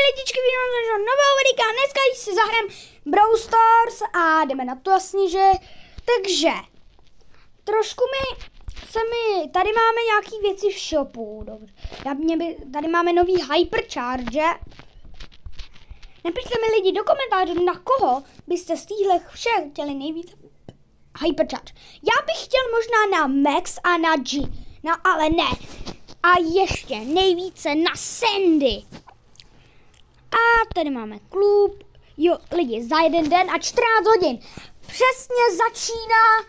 lidičky, vítám nového videa, dneska si zahrajeme Brawl Stars a jdeme na to jasně, že... Takže, trošku tady máme nějaký věci v shopu, dobře. Tady máme nový Hypercharge. Napište mi lidi do komentářů, na koho byste z těchto všech chtěli nejvíc Hypercharge. Já bych chtěl možná na Max a na G, no ale ne. A ještě nejvíce na Sandy. A tady máme klub. Jo, lidi, za jeden den a 14 hodin. Přesně začíná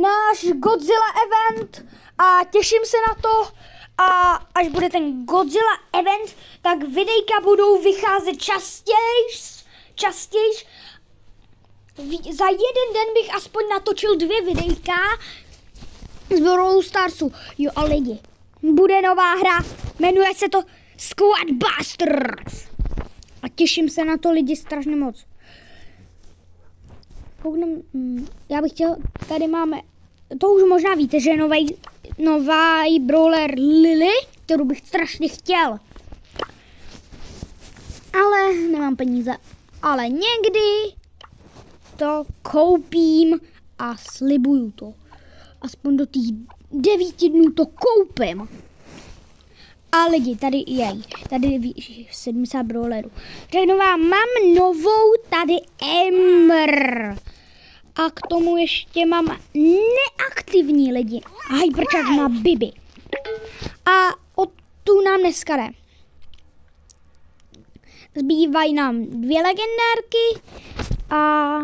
náš Godzilla event a těším se na to. A až bude ten Godzilla event, tak videjka budou vycházet častěji. Za jeden den bych aspoň natočil 2 videjka z Brawl Starsu. Jo a lidi, bude nová hra, jmenuje se to Squad Busters. A těším se na to lidi strašně moc. Já bych chtěl, tady máme, to už možná víte, že je nový brawler Lily, kterou bych strašně chtěl. Ale nemám peníze. Ale někdy to koupím a slibuju to. Aspoň do těch 9 dnů to koupím. A lidi, tady 70 brawlerů. Řeknu vám, mám novou tady Emr. A k tomu ještě mám neaktivní lidi. Hypercharge na Bibi. A od tu nám dneska jde. Zbývají nám 2 legendárky a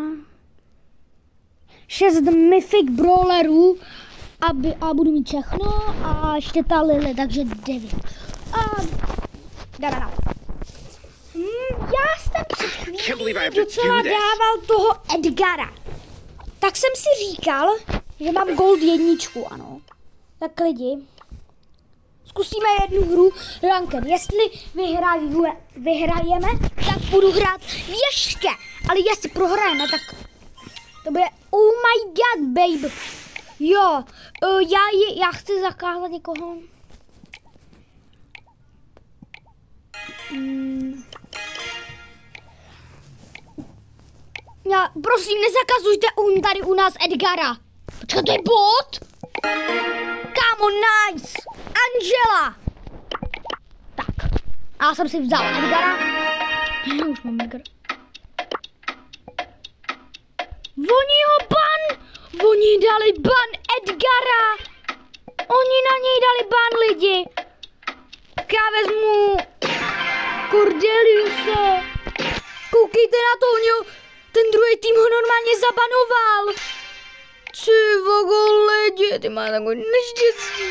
6 mythic brawlerů. A budu mít všechno a ještě ta Lily, takže 9. Já jsem před chvílí docela dával toho Edgara. Tak jsem si říkal, že mám gold 1, ano. Tak lidi, zkusíme jednu hru ranked. Jestli vyhrajeme, tak budu hrát ještě. Ale jestli prohrajeme, tak to bude oh my god, baby. Jo, já chci zakázat někoho. Prosím, nezakazujte tady u nás Edgara. Počkej, to je bot? Kámo, nice. Angela. Tak, já jsem si vzal Edgara. Já už mám Edgara. Oni dali ban Edgara. Oni na něj dali ban lidi. Tak já vezmu Cordeliuse. Koukejte na to, ten druhý tým ho normálně zabanoval. Ty vogo lidi, ty má takový neštěstí.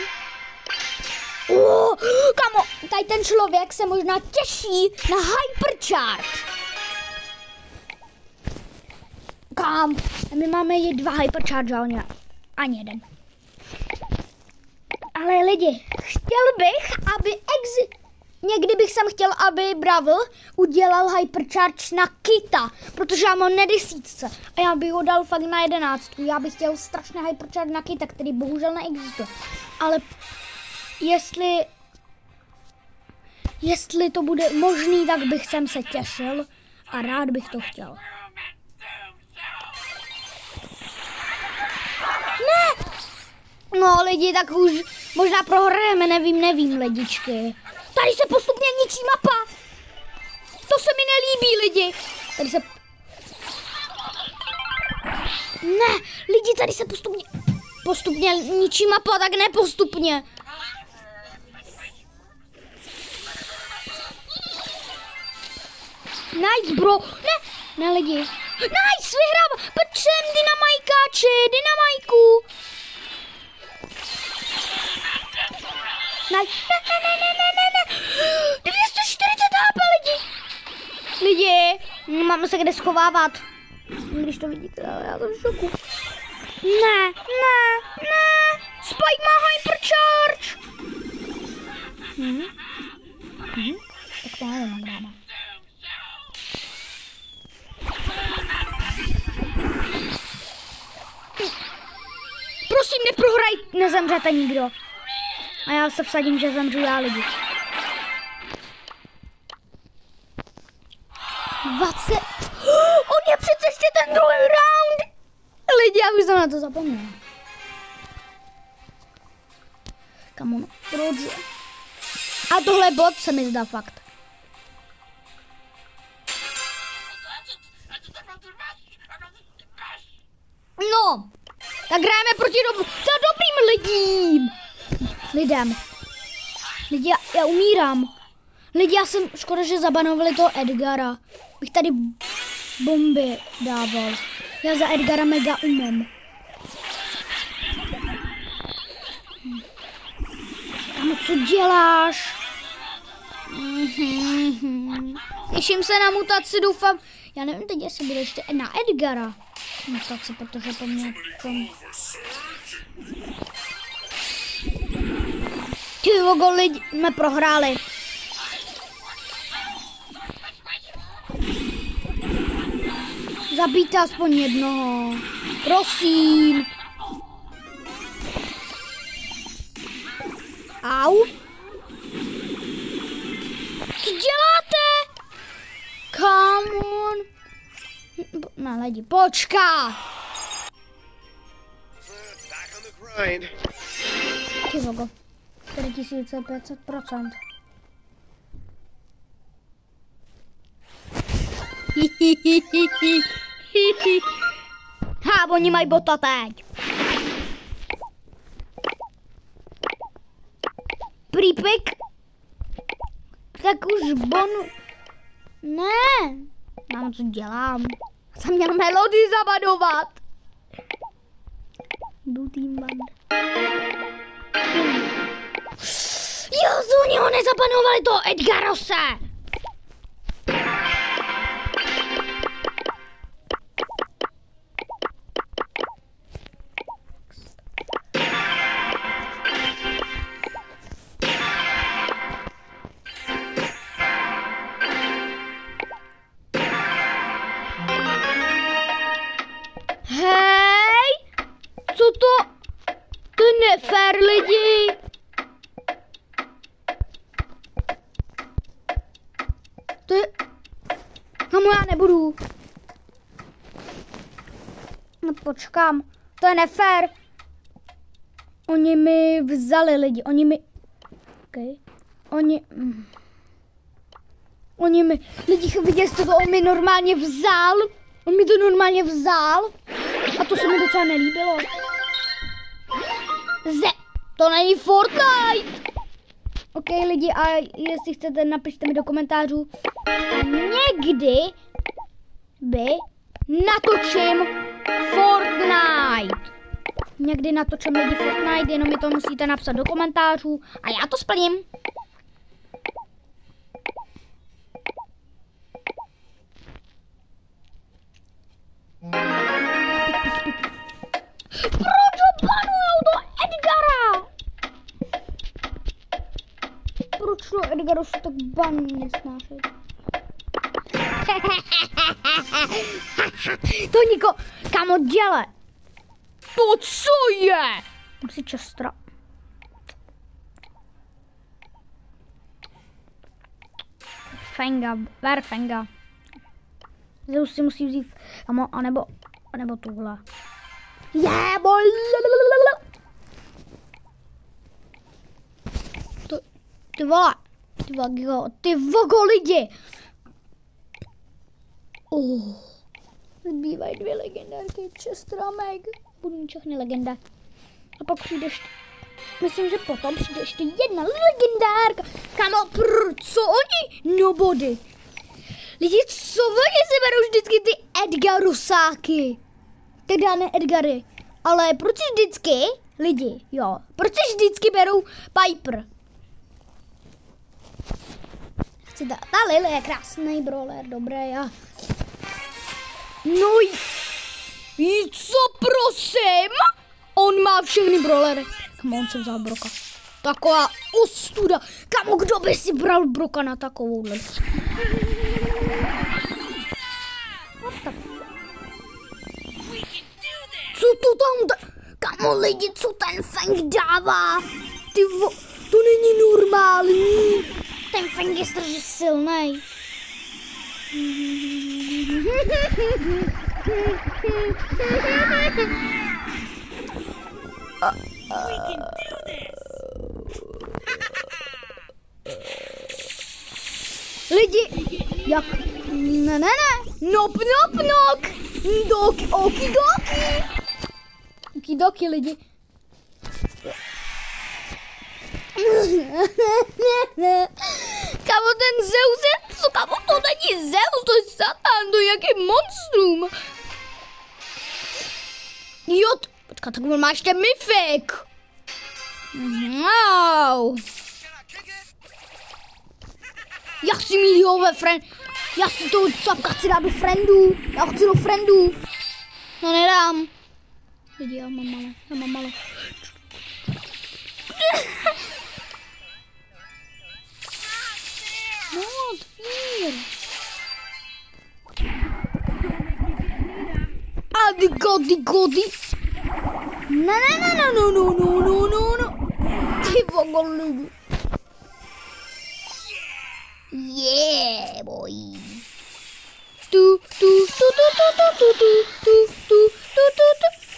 Kamo, tady ten člověk se možná těší na Hypercharge. Kam? My máme 2 Hypercharge a ani jeden. Ale lidi, chtěl bych, aby někdy bych jsem chtěl, aby Brawl udělal Hypercharge na Kita, protože já mám na 10 a já bych ho dal fakt na 11. Já bych chtěl strašně Hypercharge na Kita, který bohužel neexistuje. Ale jestli to bude možný, tak bych jsem se těšil a rád bych to chtěl. Ne! No lidi, tak už možná prohrajeme, nevím lidičky. Tady se postupně ničí mapa. To se mi nelíbí, lidi. Tady se... Ne, lidi, tady se postupně ničí mapa, tak ne postupně. Nice, bro. Ne, lidi. Nice, vyhrává. Pojď sem, dynamajkáči, dynamajku. Ne. 240 HP, lidi. Lidi, nemáme se kde schovávat. Když to vidíte, já jsem v šoku. Ne. Spike má Hypercharge. Tak to nevím, prosím, neprohraj, nezemřete nikdo. A já se vsadím, že zemřu já, lidi. 20. On je přece ještě ten druhý round. Lidi, já už jsem na to zapomněl. Come on, proč? A tohle bot se mi zdá fakt. No, tak hrajeme proti za dobrým lidem. Lidi, já umírám. Lidi, já jsem, škoda, že zabanovali toho Edgara. Bych tady bomby dával. Já za Edgara mega umím. Kámo, co děláš? Těším se na mutaci, doufám. Já nevím teď, jestli bude ještě na Edgara mutaci, protože to mě tam... Ty vogo, lidi, jsme prohráli. Zabijte aspoň jednoho. Prosím. Au. Co děláte? Come on. Na lidi, počká. Ty vogo. 4500%. Ha, oni mají bota teď. Prípek. Tak už bonu... Ne. Mám, co dělám. Jsem měl melodii zabadovat. Jdu tým band. Jo, oni ho nezabanovali toho Edgarose. Hej, co to? To je nefér, lidi. To je... Kamo, já nebudu. No počkám, to je nefér. Oni mi vzali lidi, oni mi... Okay. Oni mi... Lidi, viděli jste to, on mi normálně vzal. On mi to normálně vzal. A to se mi docela nelíbilo. To není Fortnite. OK, lidi, a jestli chcete, napište mi do komentářů. A někdy natočím Fortnite. Někdy natočím lidi Fortnite, jenom mi to musíte napsat do komentářů a já to splním. Proč ho banujou do Edgara? Proč to Edgaru se tak baní nesnášet? To niko, kamo děle. To co je? Musí čestra. Fenga, ver Fenga. Zeus si musí vzít, kamo, anebo tuhle. Yeah, boy. Ty vogo lidi. Zbývají 2 legendárky, Chester a Meg. Budu mít všechny legenda. A pak přijde ještě, myslím, že potom přijde ještě 1 legendárka. Kamo, co oni? Nobody. Lidi, co oni si berou vždycky ty Edgarusáky? Teda ne Edgary, ale proč vždycky, lidi, jo, proč vždycky berou Piper? Ta Lily je krásný brawler, dobré, já. No co prosím? On má všechny brawlery. Kam on se vzal Broka? Taková ostuda. Kamo, kdo by si bral Broka na takovouhle? Co to tam Kamo lidi, co ten Feng dává? To není normální. Ten Feng je strašně silný. Lidi, jak? Ne. Nop. Okidoki, lidi. Kamo, ten Zeus je, co kamo, to není Zeus, to je Satan, to je jaký monstrum. Jo, počkat, tak on má ještě myfik. Wow. Já si mít ho ve friend. Já si toho capka chci dát do friendů. Já chci do friendů. No nedám. Lidi, já mám malo. No, otvír. A ty gody. Ne. No. Ty vogo lidi. Yeah, boy. Tu.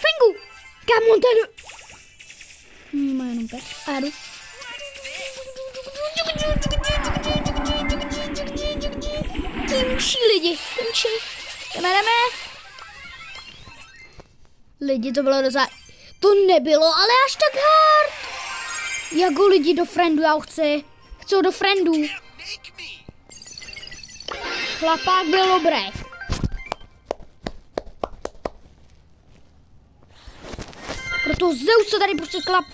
Fengu. Come on, tady. Má jenom pes. Áru. Kimči, lidi. Jdeme. Lidi, to bylo docela... To nebylo, ale až tak hard. Jak ho lidi do friendu, já ho chci. Chci ho do friendu. Chlapák byl dobrý. Proto Zeus se tady prostě klap.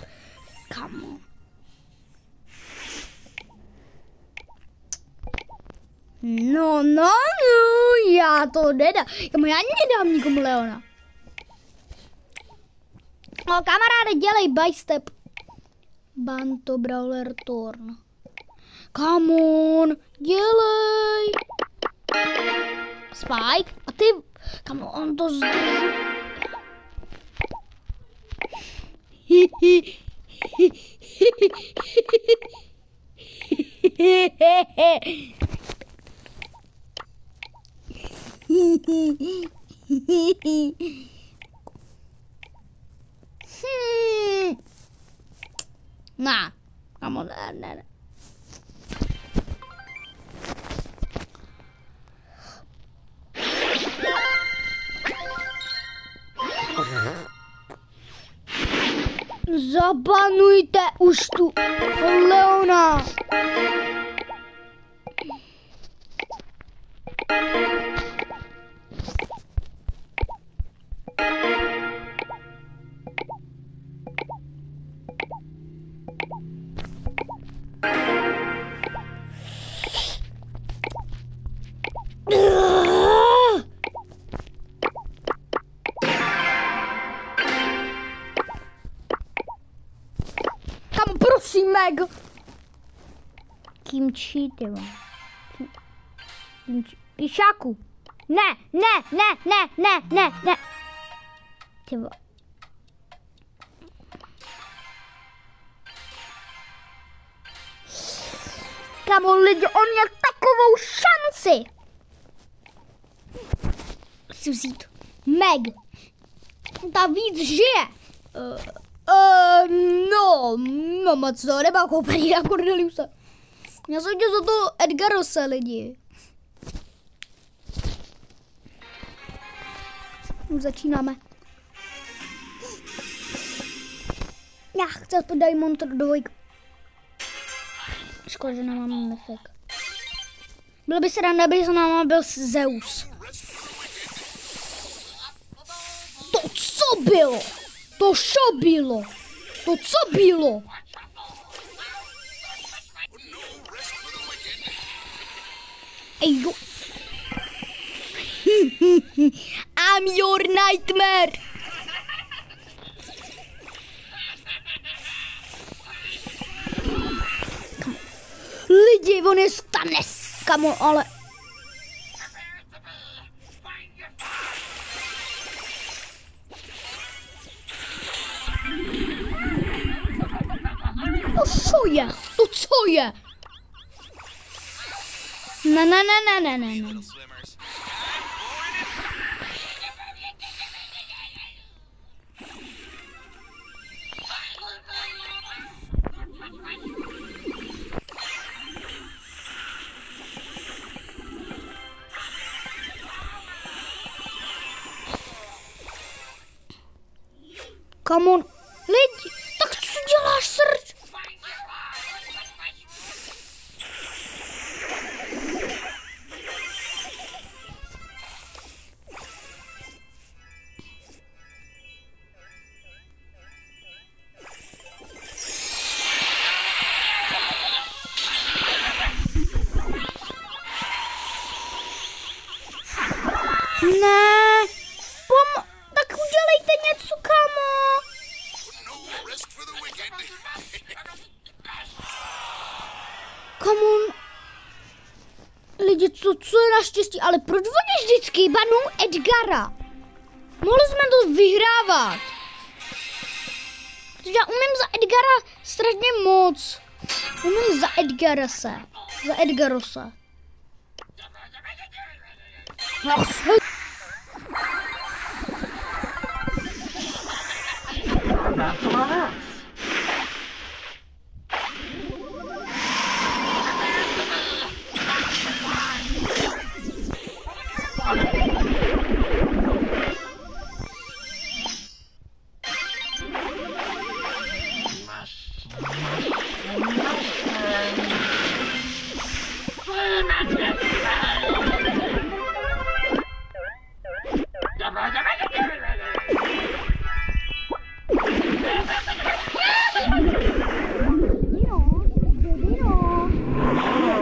Kamo. No, já to nedám. Já nedám nikomu Leona. No, kamaráde, dělej bicep. Banto Brawler Torn. Come on, dělej. Spike, a ty, come on, to zdrží. Nah, come on, ne. Zabanujte už tu Leona. Prosím, Meg. Kimči, ty vole. Píšáku. Ne. Ty vole. Kamo, lidi, on měl takovou šanci. Si vzít. Meg. Ta víc žije. No, mama, co nemá koupený na Corneliuse. Já jsem chtěl za to Edgarose, lidi. Už začínáme. Já chci to Diamond dvojku. Škoda, že nemám efekt. Bylo by se randa, aby s náma byl Zeus. To co bylo? To co bylo? To co bylo? Ej, jo. I'm your nightmare. Lidi, on je stanes, kamo, ale... To co je? Ne. Come on. Lidi, tak co děláš, srč? Ne, tak udělejte něco, kamo. Kamo, lidi, co je naštěstí, ale proč oni vždycky banou Edgara? Mohli jsme to vyhrávat. Protože já umím za Edgara strašně moc. Umím za Edgarose. Za Edgarose.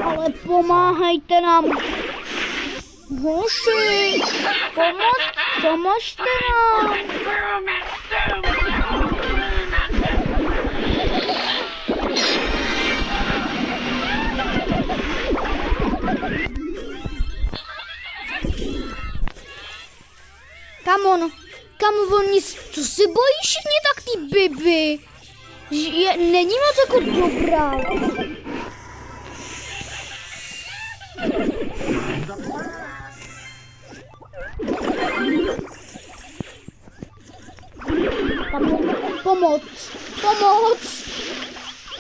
Ale pomáhejte nám. Hoši, pomožte nám. Kam oni, co se bojí všichni tak ty Bibi? Není moc jako dobrá. Pomoc.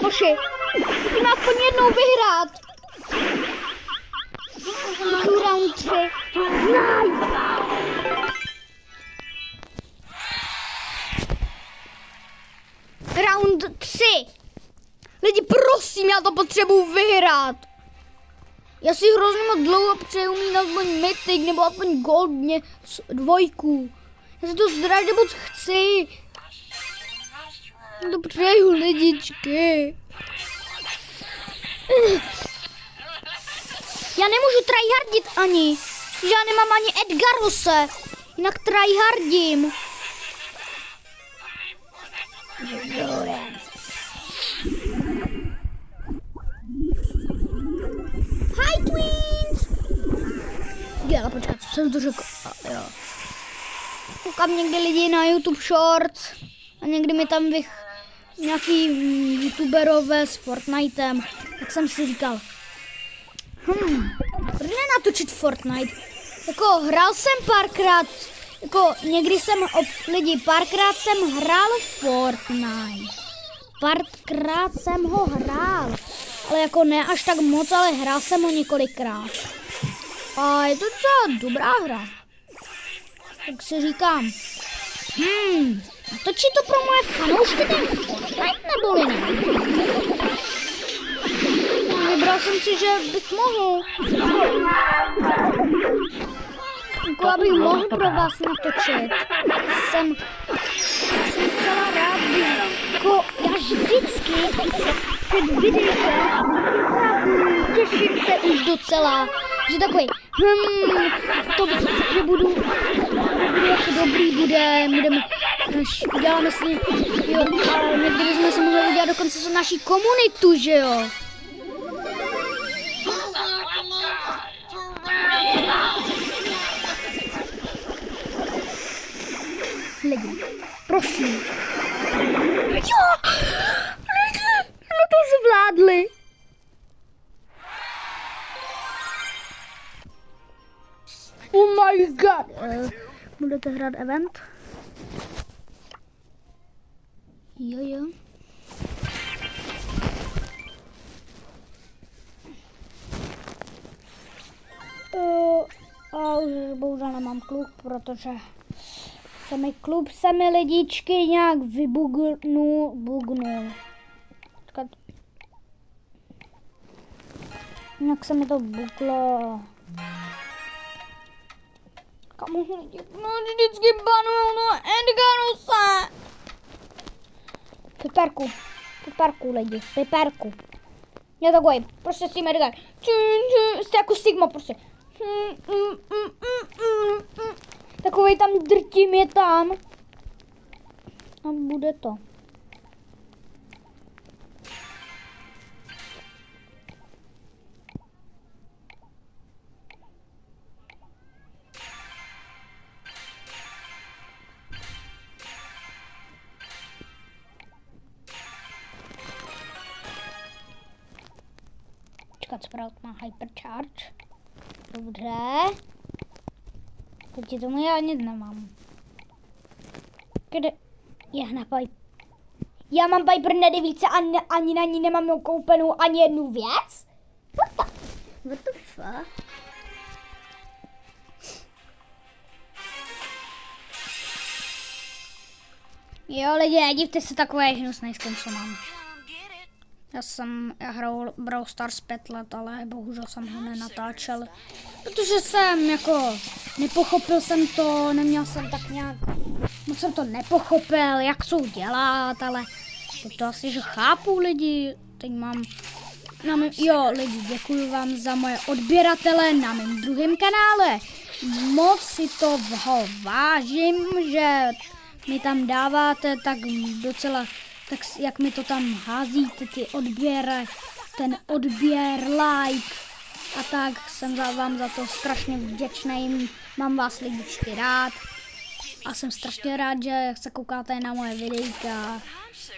Hoši, musíme aspoň jednou vyhrát. Round 3. Nice. Round 3. Lidi, prosím, já to potřebuji vyhrát. Já si hrozně moc dlouho přeju mít aspoň mythic nebo aspoň gold dvojku. Já si to strašně moc chci. Já to přeju, lidičky. Já nemůžu tryhardit ani. Já nemám ani Edgarose. Jinak tryhardím. Hi twins! Já počkat, co jsem to řekl? Jo. Koukám někdy lidi na YouTube Shorts a někdy mi tam nějaký youtuberové s Fortnitem, tak jsem si říkal, proč nenatočit Fortnite? Jako hrál jsem párkrát, jako někdy jsem, párkrát jsem hrál Fortnite. Párkrát jsem ho hrál, ale jako ne až tak moc, ale hrál jsem ho několikrát. A je to docela dobrá hra. Tak si říkám, točí to pro moje fanoušky ten Fortnite neboli ne? Vybral jsem si, že bych mohl. Jako abych mohl pro vás natočit. Jsem celá rád, jako já vždycky před videem těším se už docela, že takový, že budu jako dobrý budeme, uděláme si, jo, ale někdy jsme si mohli udělat dokonce naší komunitu, že jo. Lidi, prosím. Jo, lidi, jsme to zvládli. Oh my god. Budete hrát event? Jo. A už bohužel nemám kluk, protože Klub se mi lidičky nějak bugnul. Nějak se mi to buglo. Kamu lidi, no vždycky banují, no Edgaru se. Piperku lidi, piperku. Je takový, prostě s tím Edgar. Jste jako Sigma prostě. Takovej tam drtím je tam. A bude to. Čekat, Sprout má hypercharge. Dobře. Teď tomu já nic nemám. Kde? Já mám Piper na 9 a ani na ní nemám koupenou ani jednu věc? What the fuck? Jo lidi, nedivte se takové hnusné skin, co mám. Já hraju Brawl Stars 5 let, ale bohužel jsem ho nenatáčel. Protože jsem jako nepochopil jsem to, neměl jsem tak nějak, moc jsem to nepochopil, jak jsou dělat, ale teď to asi, že chápu lidi. Teď mám, jo lidi, děkuji vám za moje odběratele na mém druhém kanále. Moc si to vážím, že mi tam dáváte tak docela, tak jak mi to tam házíte, ty odběry, ten odběr, like a tak, jsem vám za to strašně vděčný, mám vás lidičky rád a jsem strašně rád, že se koukáte na moje videjka, jsem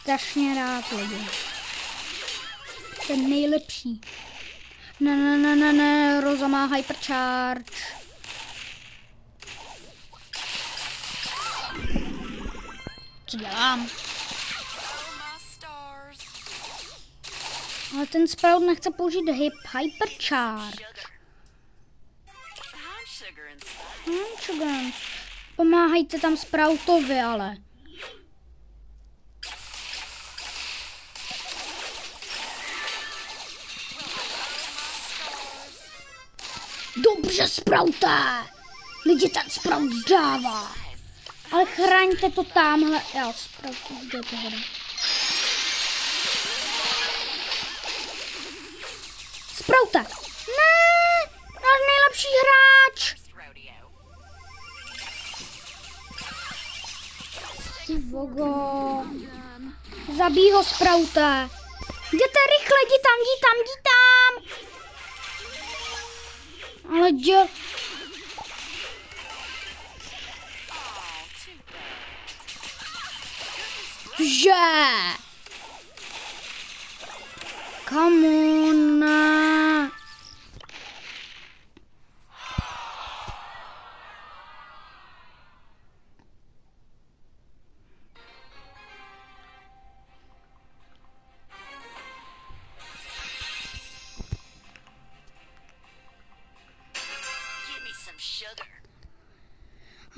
strašně rád lidi, ten nejlepší. Ne, Rosa má hypercharge. Co dělám? Ale ten Sprout nechce použít hypercharge. Pomáhajte tam Sproutovi, ale. Dobře, Sprouté! Lidi, ten Sprout dává. Ale chraňte to tamhle. Já Sprout, kde to hoda. Sprouté! Ne! Náš nejlepší hráč! Ty vogo. Zabij ho, Sprouté. Jděte rychle, jdi tam. Ale že? Come on.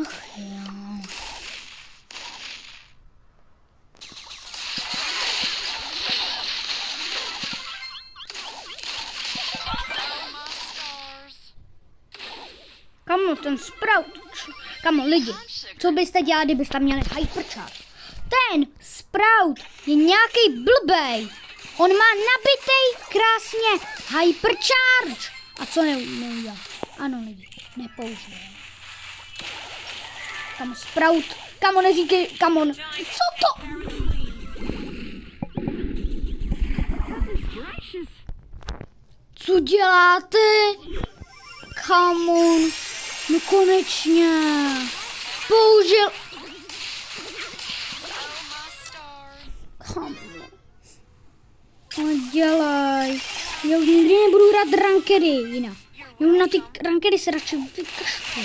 Ach jo. Kamo, ten Sprout, kamo lidi, co byste dělali, kdybyste měli hypercharge? Ten Sprout je nějaký blbej, on má nabitej krásně hypercharge. A co neudělá? Ano lidi, nepoužívám. Kamo Sprout, kamo neříkej, kamo, co to? Co děláte? Come on. No konečně. Použil. Come on. No dělej. Já už nikdy nebudu hrát rankedy jinak. Já na ty rankedy se radši vykašlu.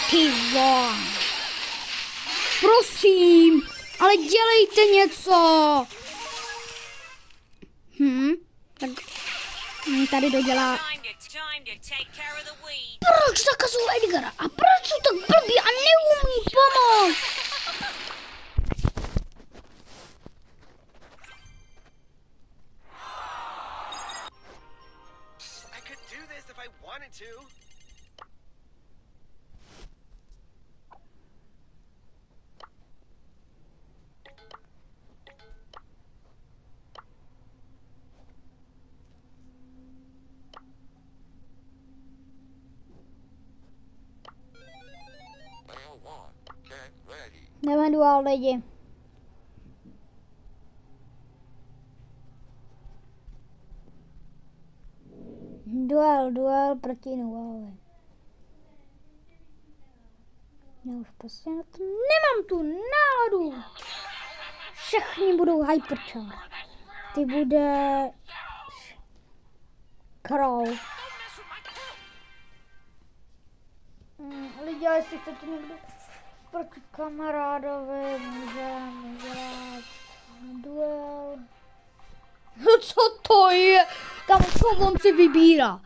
Ty vole. Prosím. Ale dělejte něco. Tak Tady dodělá. Proč zakazují Edgara? A proč jsou tak blbý a neumí pomoct? Jdeme duel, lidi. Duel proti Noálovi. Já už prostě na to nemám tu náladu. Všichni budou hyperchar. Ty bude Crow. Lidi, ale jestli chcete někdo proti kamarádovi, můžeme dělat duel. No co to je? Kam on si vybírá?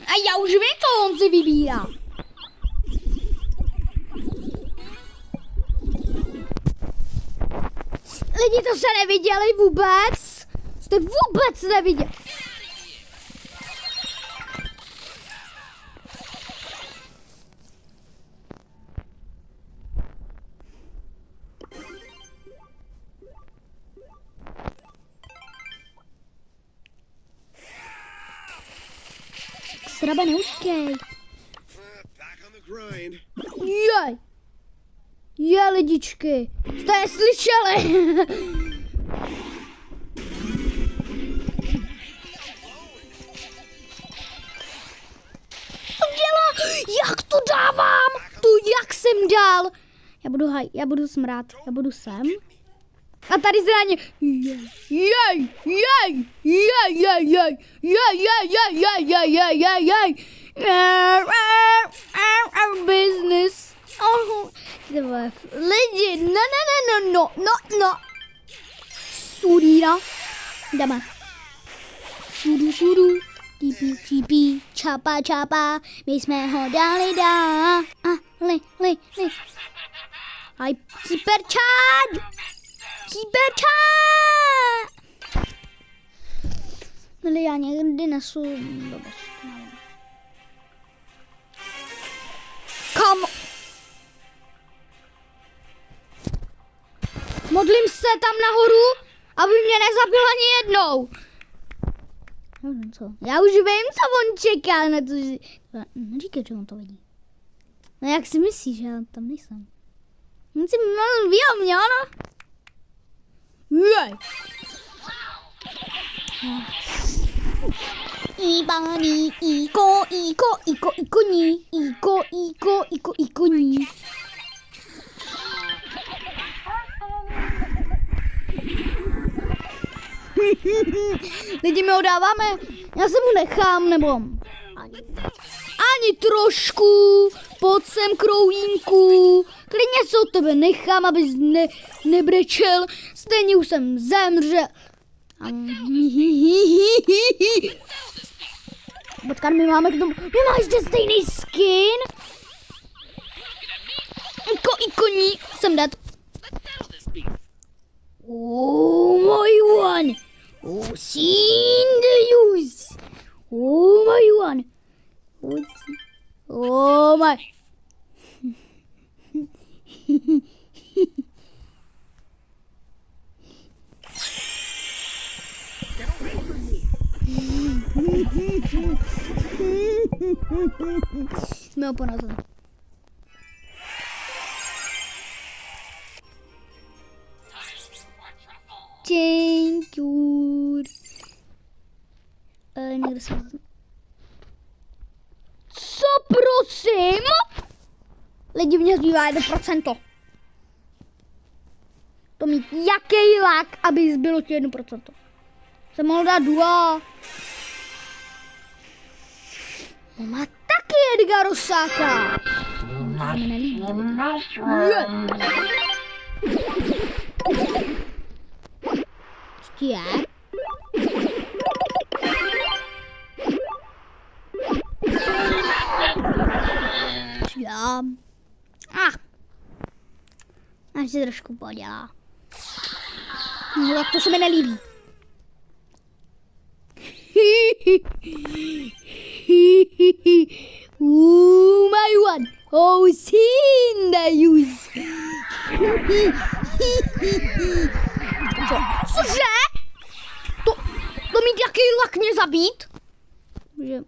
A já už vím, co on si vybírá. Lidi, to se neviděli vůbec? Jste vůbec neviděli. Srabe, neučkej. Je, lidičky. Jste je slyšeli? Co dělá? Jak to dávám? Jak jsem dal? Já budu smrát. Já budu sem. A tady zraně. Business. Lidi, no. Sudíra. Jdeme. Sudu. Típí, čapa. My jsme ho dali dá. Li. Hypercharge. Ale já někdy nesu blbost. Kam? Modlím se tam nahoru, aby mě nezabil ani jednou. Já už vím, co on čeká na to, že... Neříkej, že on to vidí. No jak si myslíš, že já tam nejsem? On si ví o mě, ano? Jej! Ibani, iko, ní. Lidi, my ho dáváme, já se mu nechám, nebo ani trošku, pojď sem, Krouhínku, klidně se od tebe nechám, abys nebrečel, stejně už jsem zemřel. Počkat, my máme k tomu, my máš zde stejný skin. Iko, jsem dead. Oh my one. Oh, seen the use. Oh my one. Oh my. Jsme ho porazili. Thank you. Někde se... Co prosím? Lidi, mě zbývá 1%. To mít jaký lak, aby zbylo ti 1%. Jsem mohl dát 2. On má taky Edgar Rosáka. To se mi nelíbí. Co je? udělám. Až si trošku podělá. No, tak to se mi nelíbí. My one. Oh, seen the use. Cože? To mít jaký lak mě zabít? Že...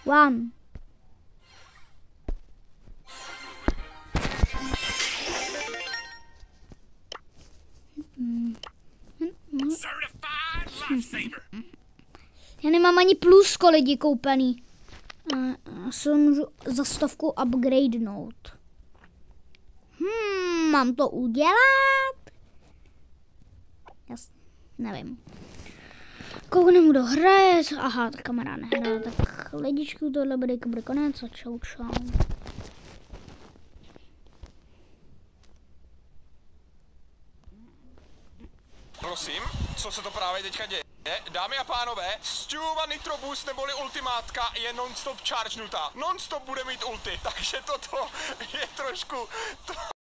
One. Já nemám ani plusko lidi koupený. Se můžu za 100 upgradenout. Mám to udělat? Jasně, nevím. Koukneme do hry. Aha, tak kamarád nehrál. Tak lidičku, tohle bude konec a čau. Prosím, co se to právě teďka děje? Dámy a pánové, Stuova Nitro Boost neboli ultimátka je non-stop chargenutá. Non-stop bude mít ulti, takže toto je trošku...